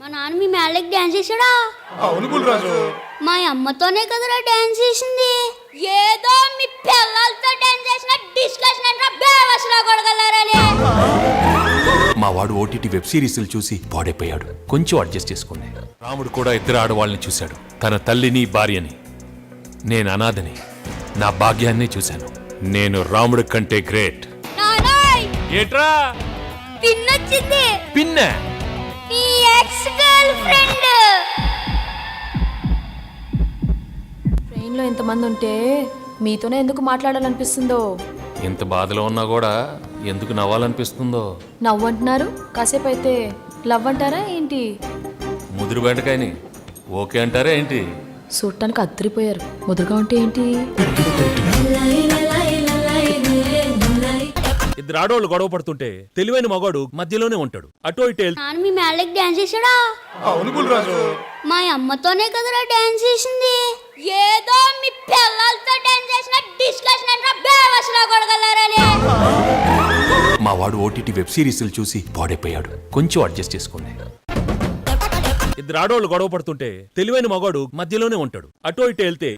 మా నాన్న మీ మేళకి డాన్స్ చేశాడా? అవును బుల్రాజు. మా అమ్మతోనే కదరా డాన్స్ చేసింది. ఏదో మీ పిల్లలతో డాన్స్ చేసిన డిస్కషన్ అంటే బేవసలా కొడగలరని. మా వాడు ఓటీటీ వెబ్ సిరీస్లు చూసి పాడైపోయాడు. కొంచెం అడ్జస్ట్ చేసుకోండి. రాముడు కూడా ఇద్దరు ఆడవాళ్ళని చూశాడు, తన తల్లిని భార్యని. నేను అనాథని, నా భాగ్యాన్ని చూశాను. నేను రాముడి కంటే గ్రేట్. నానాయ్ ఏట్రా పిన్నొచ్చింది. పిన్న నీ ఎక్స్ గర్ల్ ఫ్రెండ్. ట్రైన్లో ఇంతమంది ఉంటే మీతోనే ఎందుకు మాట్లాడాలనిపిస్తుందో. ఇంత బాధలో ఉన్నా కూడా ఎందుకు నవ్వాలనిపిస్తుందో. నవ్వు అంటున్నారు, కాసేపు అయితే లవ్ అంటారా ఏంటి? ముదురు బెండకాయని ఓకే అంటారా ఏంటి? చూడటానికి అద్దరిపోయారు, ముదురుగా ఉంటే ఏంటి? ఇద్దరు ఆడవాళ్ళు గొడవ పడుతుంటే తెలివైన మగాడు మధ్యలోనే ఉంటాడు. అటో ఇటు నాన్న మీ మేళకి డాన్స్ చేశాడా? అవును బుల్రాజు. మా అమ్మతోనే కదరా డాన్స్ చేసింది. ఏదో మీ పిల్లలతో డాన్స్ చేసిన డిస్కషన్ అంటే బేవసలా కొడగలరని. మా వాడు ఓటీటీ వెబ్ సిరీస్లు చూసి పాడైపోయాడు. కొంచెం అడ్జస్ట్ చేసుకోండి. ఇద్దరు ఆడవాళ్ళు గొడవ పడుతుంటే తెలివైన మగాడు మధ్యలోనే ఉంటాడు. అటో ఇటు వెళ్తే